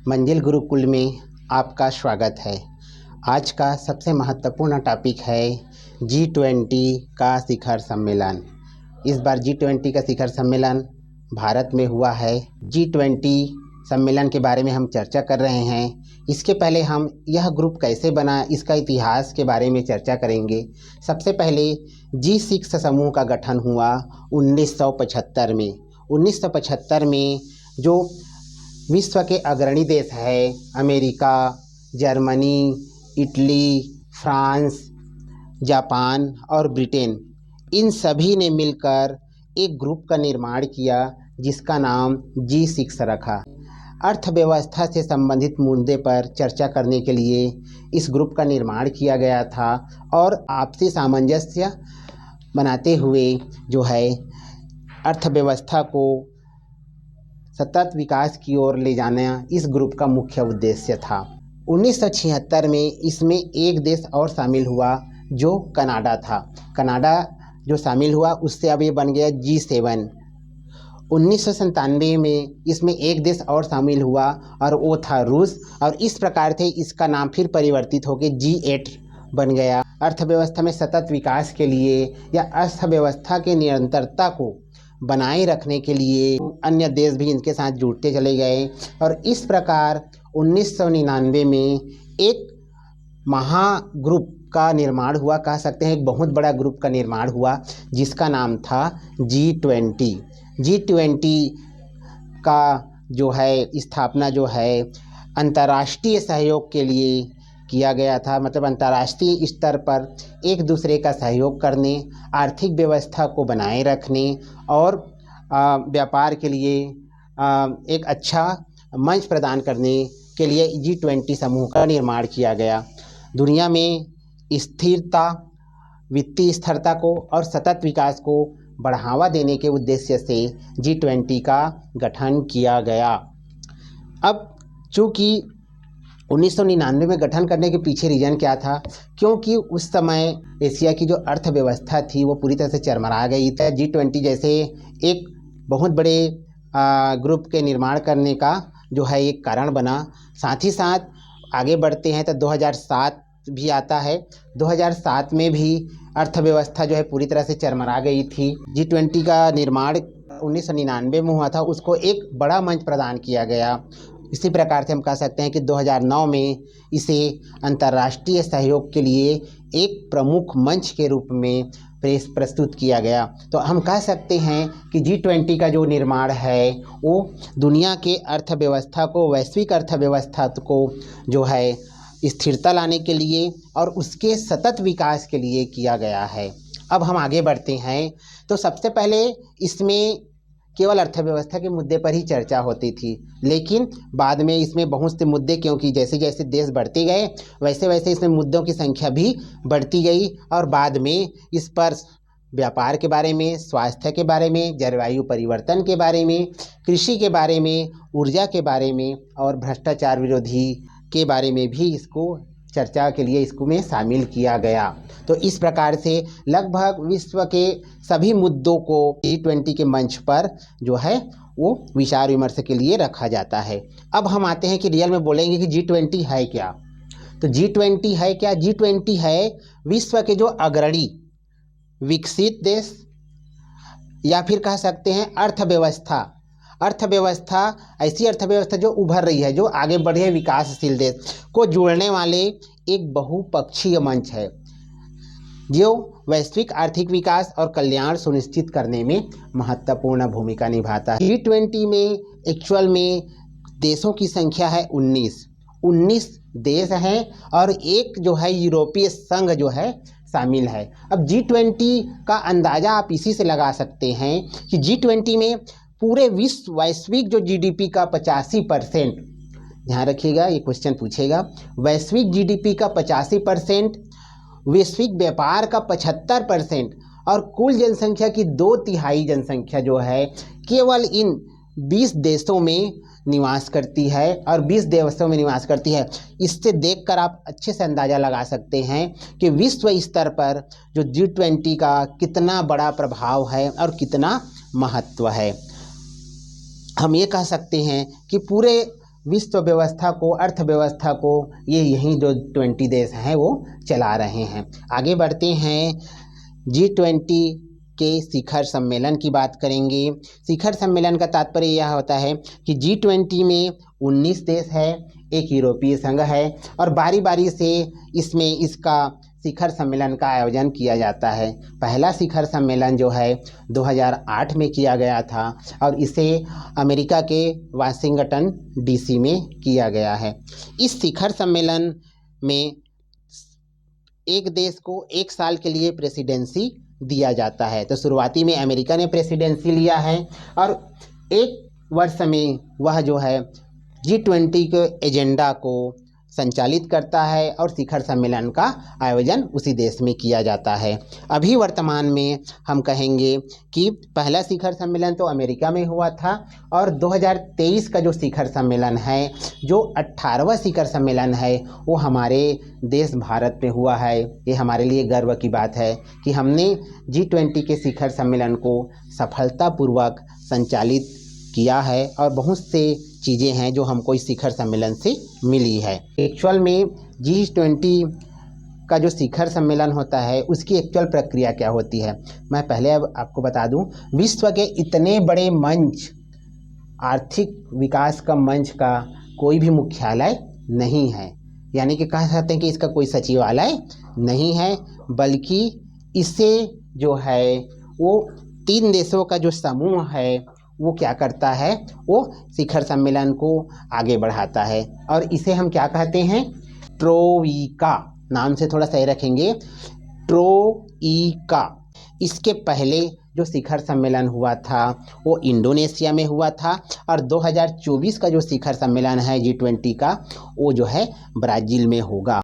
मंजिल गुरुकुल में आपका स्वागत है। आज का सबसे महत्वपूर्ण टॉपिक है G20 का शिखर सम्मेलन। इस बार G20 का शिखर सम्मेलन भारत में हुआ है। G20 सम्मेलन के बारे में हम चर्चा कर रहे हैं। इसके पहले हम यह ग्रुप कैसे बना, इसका इतिहास के बारे में चर्चा करेंगे। सबसे पहले G6 समूह का गठन हुआ 1975 में। 1975 में जो विश्व के अग्रणी देश है America, Germany, Italy, France, Japan और ब्रिटेन, इन सभी ने मिलकर एक ग्रुप का निर्माण किया जिसका नाम G6 रखा। अर्थव्यवस्था से संबंधित मुद्दे पर चर्चा करने के लिए इस ग्रुप का निर्माण किया गया था और आपसी सामंजस्य बनाते हुए जो है अर्थव्यवस्था को सतत विकास की ओर ले जाना इस ग्रुप का मुख्य उद्देश्य था। 1976 में इसमें एक देश और शामिल हुआ जो कनाडा था। कनाडा जो शामिल हुआ उससे अब ये बन गया G7। 1997 में इसमें एक देश और शामिल हुआ और वो था रूस, और इस प्रकार से इसका नाम फिर परिवर्तित होकर G8 बन गया। अर्थव्यवस्था में सतत विकास के लिए या अर्थव्यवस्था के निरंतरता को बनाए रखने के लिए अन्य देश भी इनके साथ जुड़ते चले गए और इस प्रकार 1999 में एक महाग्रुप का निर्माण हुआ, कह सकते हैं एक बहुत बड़ा ग्रुप का निर्माण हुआ जिसका नाम था G20। G20 का जो है स्थापना जो है अंतर्राष्ट्रीय सहयोग के लिए किया गया था। मतलब अंतर्राष्ट्रीय स्तर पर एक दूसरे का सहयोग करने, आर्थिक व्यवस्था को बनाए रखने और व्यापार के लिए एक अच्छा मंच प्रदान करने के लिए G20 समूह का निर्माण किया गया। दुनिया में स्थिरता, वित्तीय स्थिरता को और सतत विकास को बढ़ावा देने के उद्देश्य से G20 का गठन किया गया। अब चूँकि 1999 में गठन करने के पीछे रीज़न क्या था, क्योंकि उस समय एशिया की जो अर्थव्यवस्था थी वो पूरी तरह से चरमरा गई थी। G20 जैसे एक बहुत बड़े ग्रुप के निर्माण करने का जो है एक कारण बना। साथ ही साथ आगे बढ़ते हैं तो 2007 भी आता है। 2007 में भी अर्थव्यवस्था जो है पूरी तरह से चरमरा गई थी। G20 का निर्माण 1999 में हुआ था, उसको एक बड़ा मंच प्रदान किया गया। इसी प्रकार से हम कह सकते हैं कि 2009 में इसे अंतर्राष्ट्रीय सहयोग के लिए एक प्रमुख मंच के रूप में प्रस्तुत किया गया। तो हम कह सकते हैं कि G20 का जो निर्माण है वो दुनिया के अर्थव्यवस्था को, वैश्विक अर्थव्यवस्था को जो है स्थिरता लाने के लिए और उसके सतत विकास के लिए किया गया है। अब हम आगे बढ़ते हैं तो सबसे पहले इसमें केवल अर्थव्यवस्था के मुद्दे पर ही चर्चा होती थी, लेकिन बाद में इसमें बहुत से मुद्दे, क्योंकि जैसे जैसे देश बढ़ते गए वैसे वैसे इसमें मुद्दों की संख्या भी बढ़ती गई और बाद में इस पर व्यापार के बारे में, स्वास्थ्य के बारे में, जलवायु परिवर्तन के बारे में, कृषि के बारे में, ऊर्जा के बारे में और भ्रष्टाचार विरोधी के बारे में भी इसको चर्चा के लिए इसको में शामिल किया गया। तो इस प्रकार से लगभग विश्व के सभी मुद्दों को G20 के मंच पर जो है वो विचार विमर्श के लिए रखा जाता है। अब हम आते हैं कि रियल में बोलेंगे कि G20 है क्या। तो G20 है क्या? G20 है विश्व के जो अग्रणी विकसित देश या फिर कह सकते हैं अर्थव्यवस्था, ऐसी अर्थव्यवस्था जो उभर रही है, जो आगे बढ़े विकासशील देश को जोड़ने वाले एक बहुपक्षीय मंच है जो वैश्विक आर्थिक विकास और कल्याण सुनिश्चित करने में महत्वपूर्ण भूमिका निभाता है। G20 में एक्चुअल में देशों की संख्या है 19 देश हैं और एक जो है यूरोपीय संघ जो है शामिल है। अब G20 का अंदाज़ा आप इसी से लगा सकते हैं कि G20 में पूरे विश्व वैश्विक जो GDP का 85%, ध्यान रखिएगा ये क्वेश्चन पूछेगा, वैश्विक GDP का 85%, वैश्विक व्यापार का 75% और कुल जनसंख्या की 2/3 जनसंख्या जो है केवल इन 20 देशों में निवास करती है और 20 देशों में निवास करती है। इससे देखकर आप अच्छे से अंदाज़ा लगा सकते हैं कि विश्व स्तर पर जो G20 का कितना बड़ा प्रभाव है और कितना महत्व है। हम ये कह सकते हैं कि पूरे विश्व व्यवस्था को, अर्थव्यवस्था को ये यही जो 20 देश हैं वो चला रहे हैं। आगे बढ़ते हैं, G20 के शिखर सम्मेलन की बात करेंगे। शिखर सम्मेलन का तात्पर्य यह होता है कि G20 में 19 देश है, एक यूरोपीय संघ है और बारी बारी से इसमें इसका शिखर सम्मेलन का आयोजन किया जाता है। पहला शिखर सम्मेलन जो है 2008 में किया गया था और इसे अमेरिका के वाशिंगटन DC में किया गया है। इस शिखर सम्मेलन में एक देश को 1 साल के लिए प्रेसिडेंसी दिया जाता है। तो शुरुआती में अमेरिका ने प्रेसिडेंसी लिया है और 1 वर्ष में वह जो है G20 के एजेंडा को संचालित करता है और शिखर सम्मेलन का आयोजन उसी देश में किया जाता है। अभी वर्तमान में हम कहेंगे कि पहला शिखर सम्मेलन तो अमेरिका में हुआ था और 2023 का जो शिखर सम्मेलन है, जो 18वां शिखर सम्मेलन है, वो हमारे देश भारत में हुआ है। ये हमारे लिए गर्व की बात है कि हमने G20 के शिखर सम्मेलन को सफलतापूर्वक संचालित किया है और बहुत से चीज़ें हैं जो हमको इस शिखर सम्मेलन से मिली है। एक्चुअल में G20 का जो शिखर सम्मेलन होता है उसकी एक्चुअल प्रक्रिया क्या होती है, मैं पहले अब आपको बता दूं। विश्व के इतने बड़े मंच, आर्थिक विकास का मंच का कोई भी मुख्यालय नहीं है, यानी कि कह सकते हैं कि इसका कोई सचिवालय नहीं है, बल्कि इसे जो है वो 3 देशों का जो समूह है वो क्या करता है, वो शिखर सम्मेलन को आगे बढ़ाता है और इसे हम क्या कहते हैं, ट्रोइका, नाम से थोड़ा सही रखेंगे, ट्रोइका। इसके पहले जो शिखर सम्मेलन हुआ था वो इंडोनेशिया में हुआ था और 2024 का जो शिखर सम्मेलन है G20 का वो जो है ब्राज़ील में होगा।